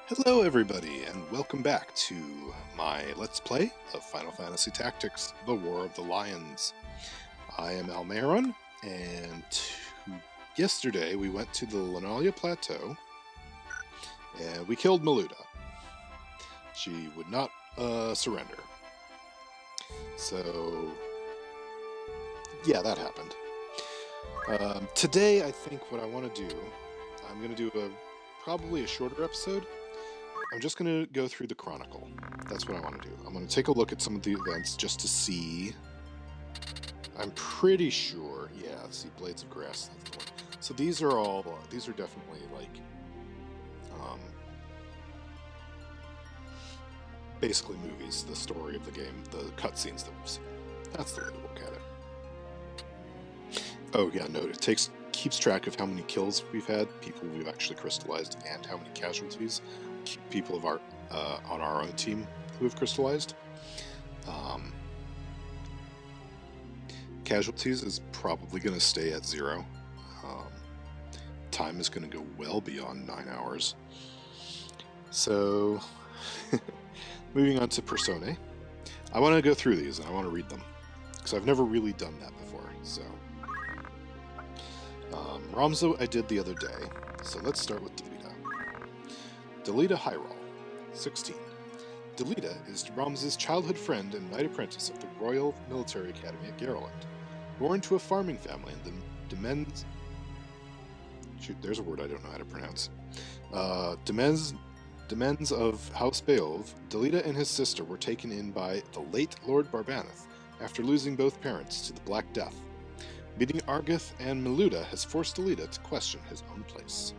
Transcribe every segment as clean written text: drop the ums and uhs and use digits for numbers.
Hello everybody, and welcome back to my Let's Play of Final Fantasy Tactics, The War of the Lions. I am Almaron, and yesterday we went to the Linalia Plateau, and we killed Maluda. She would not surrender. So, yeah, that happened. Today, I think what I want to do, I'm going to do probably a shorter episode. I'm just going to go through the Chronicle. That's what I want to do. I'm going to take a look at some of the events just to see. I'm pretty sure, yeah, let's see, Blades of Grass. That's the one. So these are definitely like, basically movies, the story of the game, the cutscenes that we've seen. That's the way to look at it. Oh yeah, no, it keeps track of how many kills we've had, people we've actually crystallized, and how many casualties people of on our own team who have crystallized. Casualties is probably going to stay at 0. Time is going to go well beyond 9 hours. So, moving on to Personae. I want to go through these and I want to read them, because I've never really done that before. So, Ramzo I did the other day, so let's start with Delita. Delita Hyrule, 16. Delita is Ramza's childhood friend and knight apprentice of the Royal Military Academy at Garland. Born to a farming family in the Demens... Shoot, there's a word I don't know how to pronounce. Demens of House Beowulf, Delita and his sister were taken in by the late Lord Barbanath after losing both parents to the Black Death. Meeting Argith and Maluda has forced Delita to question his own place.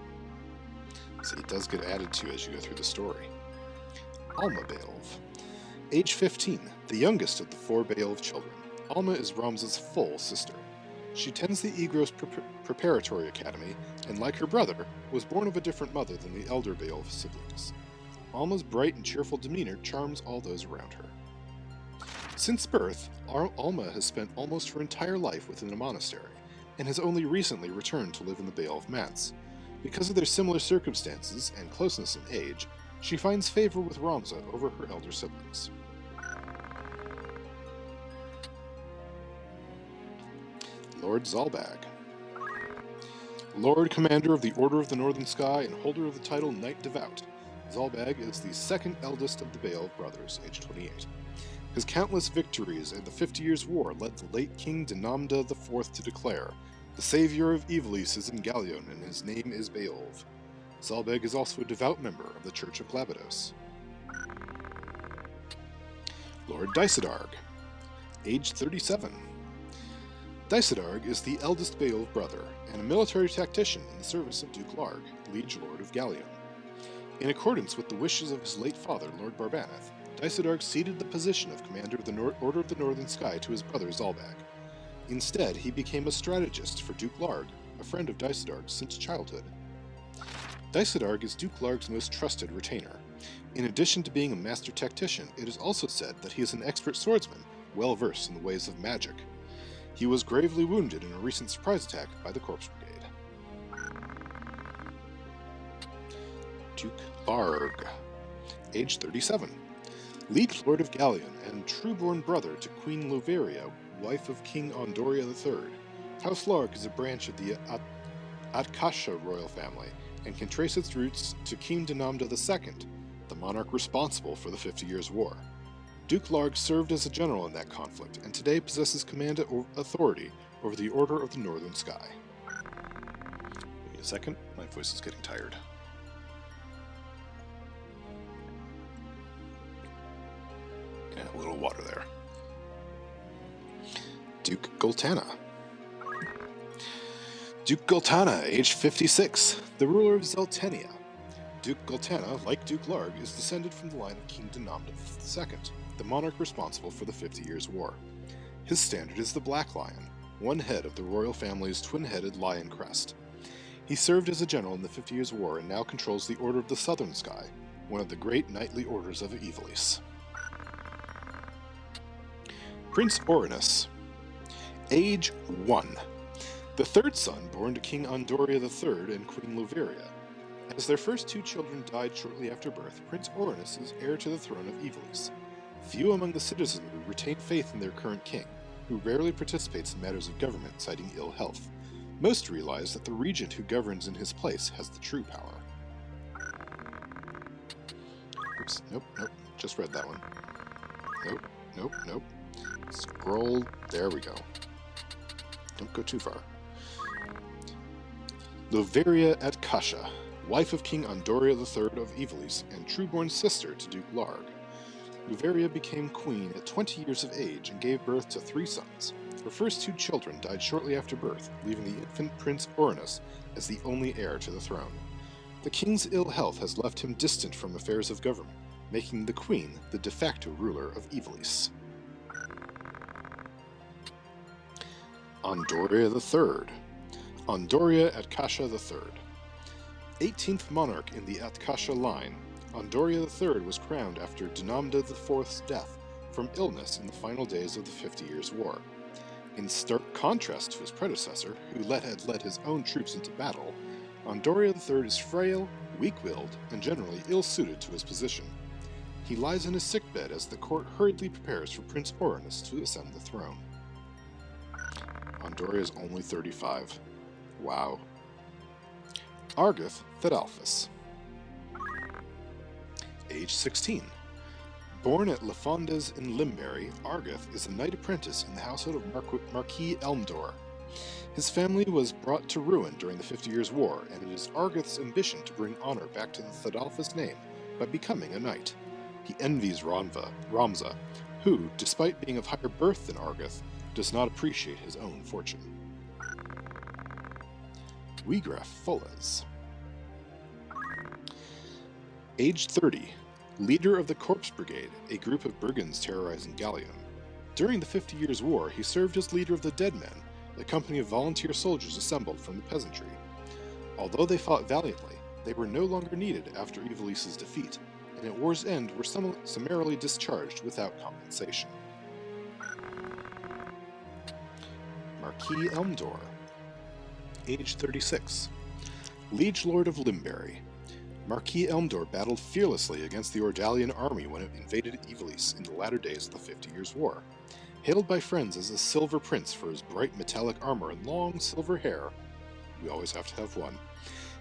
See, it does get added to as you go through the story. Alma Beowulf. Age 15, the youngest of the 4 Beowulf children, Alma is Ramza's full sister. She attends the Egros Preparatory Academy, and like her brother, was born of a different mother than the elder Beowulf siblings. Alma's bright and cheerful demeanor charms all those around her. Since birth, Alma has spent almost her entire life within a monastery, and has only recently returned to live in the Beowulf Manse. Because of their similar circumstances and closeness in age, she finds favor with Ramza over her elder siblings. Lord Zalbag. Lord Commander of the Order of the Northern Sky and holder of the title Knight Devout, Zalbag is the second eldest of the Beowulf brothers, age 28. His countless victories in the 50 Years' War led the late King Dinamda IV to declare, "The savior of Ivalice is in Gallion, and his name is Beowulf." Zalbag is also a devout member of the Church of Glabados. Lord Dysadarg. Age 37. Dysadarg is the eldest Beowulf brother, and a military tactician in the service of Duke Larg, liege lord of Gallion. In accordance with the wishes of his late father, Lord Barbanath, Dysadarg ceded the position of commander of the Order of the Northern Sky to his brother Zalbag. Instead, he became a strategist for Duke Larg, a friend of Dysadarg's since childhood. Dysadarg is Duke Larg's most trusted retainer. In addition to being a master tactician, it is also said that he is an expert swordsman, well versed in the ways of magic. He was gravely wounded in a recent surprise attack by the Corpse Brigade. Duke Larg. Age 37. Liege Lord of Gallion and true-born brother to Queen Loveria, wife of King Ondoria III. House Larg is a branch of the Atkasha royal family, and can trace its roots to King Dinamda II, the monarch responsible for the 50 Years' War. Duke Larg served as a general in that conflict, and today possesses command and authority over the Order of the Northern Sky. Give me a second, my voice is getting tired. Yeah, a little water there. Duke Gultana. Duke Gultana, age 56, the ruler of Zeltenia. Duke Gultana, like Duke Larg, is descended from the line of King Dinamda II, the monarch responsible for the 50 Years' War. His standard is the Black Lion, one head of the royal family's twin-headed lion crest. He served as a general in the 50 Years' War and now controls the Order of the Southern Sky, one of the great knightly orders of Ivalice. Prince Orinus. Age 1. The third son born to King Ondoria III and Queen Loveria. As their first two children died shortly after birth, Prince Orinus is heir to the throne of Ivalice. Few among the citizenry retain faith in their current king, who rarely participates in matters of government, citing ill health. Most realize that the regent who governs in his place has the true power. Oops, nope, just read that one. Nope. Scroll, there we go. Don't go too far. Loveria at Cascia, wife of King Andoria III of Ivalice and true-born sister to Duke Larg. Loveria became queen at 20 years of age and gave birth to 3 sons. Her first 2 children died shortly after birth, leaving the infant Prince Orinus as the only heir to the throne. The king's ill health has left him distant from affairs of government, making the queen the de facto ruler of Ivalice. Andoria III. Andoria at Cascia III. 18th monarch in the at Cascia line, Andoria III was crowned after Dinamda IV's death from illness in the final days of the 50 Years' War. In stark contrast to his predecessor, who had led his own troops into battle, Andoria III is frail, weak-willed, and generally ill-suited to his position. He lies in his sickbed as the court hurriedly prepares for Prince Orinus to ascend the throne. Andoria is only 35. Wow. Argith Thedalphus. Age 16. Born at Lefondes in Limbury, Argith is a knight apprentice in the household of Marquis Elmdor. His family was brought to ruin during the 50 Years' War, and it is Argith's ambition to bring honor back to the Thedalphus name by becoming a knight. He envies Ramza, who, despite being of higher birth than Argith, does not appreciate his own fortune. Wigraf Foles. Age 30. Leader of the Corpse Brigade, a group of brigands terrorizing Gallium. During the 50 Years' War, he served as leader of the Dead Men, a company of volunteer soldiers assembled from the peasantry. Although they fought valiantly, they were no longer needed after Ivalice's defeat, and at war's end were summarily discharged without compensation. Marquis Elmdor. Age 36. Liege Lord of Limbury. Marquis Elmdor battled fearlessly against the Ordalian army when it invaded Ivalice in the latter days of the 50 Years' War. Hailed by friends as a Silver Prince for his bright metallic armor and long silver hair, we always have to have one,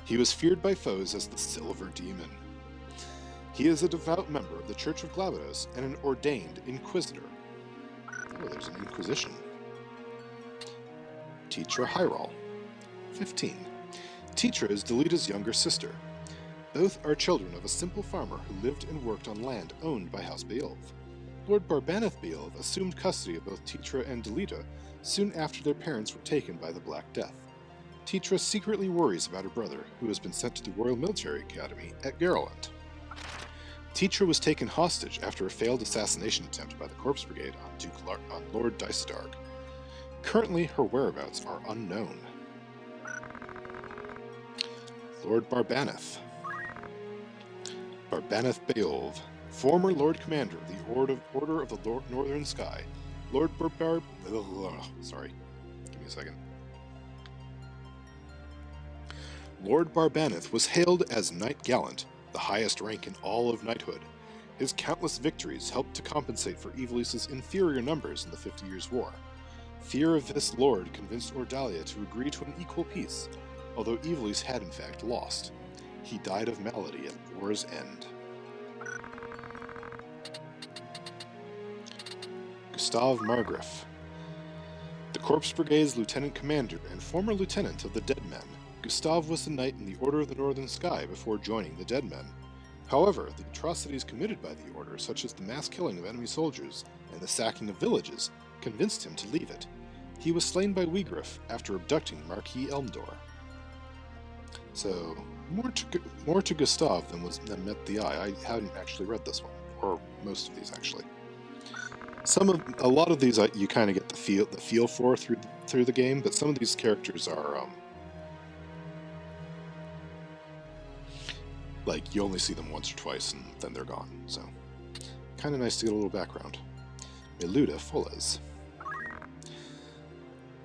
he was feared by foes as the Silver Demon. He is a devout member of the Church of Glabados and an ordained Inquisitor. Oh, there's an Inquisition. Tetra Hyrule. 15. Tetra is Delita's younger sister. Both are children of a simple farmer who lived and worked on land owned by House Beowulf. Lord Barbanath Beowulf assumed custody of both Tetra and Delita soon after their parents were taken by the Black Death. Tetra secretly worries about her brother, who has been sent to the Royal Military Academy at Garland. Tetra was taken hostage after a failed assassination attempt by the Corpse Brigade on Lord Dysadarg. Currently, her whereabouts are unknown. Lord Barbanath. Barbanath Beowulf, former Lord Commander of the Order of the Northern Sky. Lord Sorry, give me a second. Lord Barbanath was hailed as Knight Gallant, the highest rank in all of knighthood. His countless victories helped to compensate for Ivalice's inferior numbers in the 50 Years' War. Fear of this lord convinced Ordalia to agree to an equal peace, although Ivalice had in fact lost. He died of malady at war's end. Gustav Margraf. The Corpse Brigade's lieutenant commander and former lieutenant of the Dead Men, Gustav was a knight in the Order of the Northern Sky before joining the Dead Men. However, the atrocities committed by the Order, such as the mass killing of enemy soldiers and the sacking of villages, convinced him to leave it. He was slain by Wigraf after abducting Marquis Elmdor. So, more to Gustav than met the eye. I hadn't actually read this one, or most of these actually. A lot of these you kind of get the feel for through the game, but some of these characters are like you only see them once or twice and then they're gone. So, kind of nice to get a little background. Meluda Foles.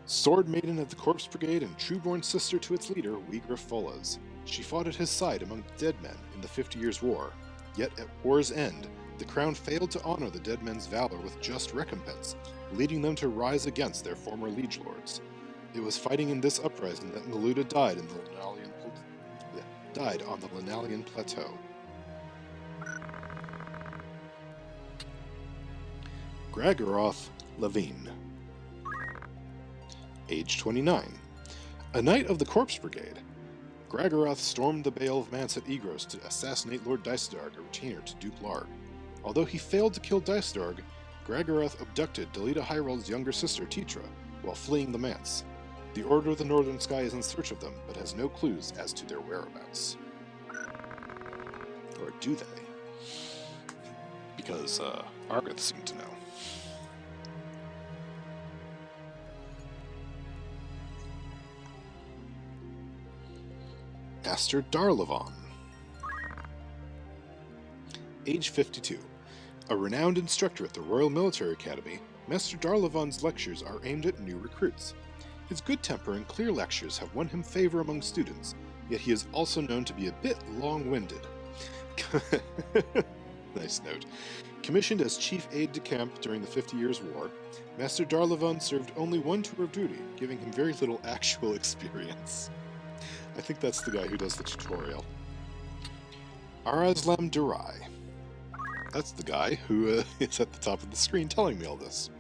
Sword Maiden of the Corpse Brigade and true-born sister to its leader, Wigraf Foles. She fought at his side among the dead men in the 50 Years' War, yet at war's end, the crown failed to honor the dead men's valor with just recompense, leading them to rise against their former liege lords. It was fighting in this uprising that Miluda died on the Linalian Plateau. Gragoroth Levine, age 29. A knight of the Corpse Brigade, Gragoroth stormed the Bale of Mance at Egros to assassinate Lord Dysdarg, a retainer to Duke Larg. Although he failed to kill Dysdarg, Gragoroth abducted Delita Hyrold's younger sister Titra while fleeing the Mance. The Order of the Northern Sky is in search of them, but has no clues as to their whereabouts. Or do they? Because Argoth seemed to know. Master Darlavon, age 52. A renowned instructor at the Royal Military Academy, Master Darlavon's lectures are aimed at new recruits. His good temper and clear lectures have won him favor among students, yet he is also known to be a bit long-winded. Nice note. Commissioned as chief aide-de-camp during the 50 Years' War, Master Darlavon served only one tour of duty, giving him very little actual experience. I think that's the guy who does the tutorial. Arazlam Durai. That's the guy who is at the top of the screen telling me all this.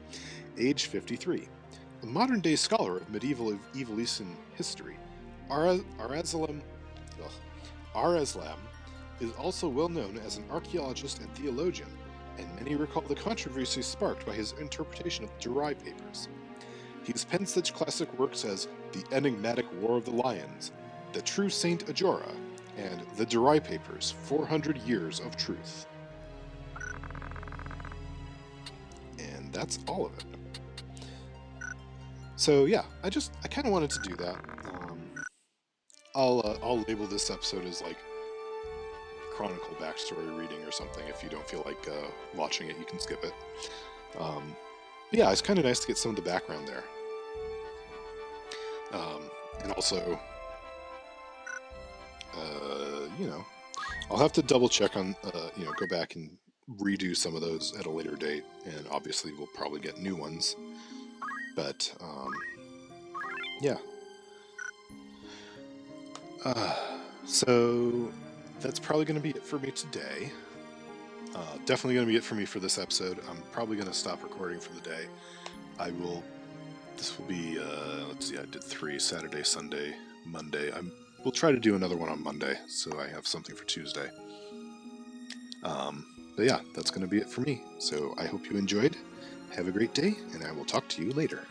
Age 53. A modern-day scholar of medieval Evelician history, Arazlam is also well known as an archaeologist and theologian, and many recall the controversy sparked by his interpretation of the Durai Papers. He has penned such classic works as The Enigmatic War of the Lions, The True Saint Ajora, and The Durai Papers, 400 Years of Truth. And that's all of it. So yeah, I kind of wanted to do that. I'll label this episode as like Chronicle backstory reading or something. If you don't feel like watching it, you can skip it. But yeah, it's kind of nice to get some of the background there. And also, I'll have to double check on, go back and redo some of those at a later date, and obviously we'll probably get new ones. But, yeah. So, that's probably going to be it for me today. Definitely going to be it for me for this episode. I'm probably going to stop recording for the day. This will be, let's see, I did 3, Saturday, Sunday, Monday. We'll try to do another one on Monday, so I have something for Tuesday. But yeah, that's going to be it for me. So I hope you enjoyed. Have a great day, and I will talk to you later.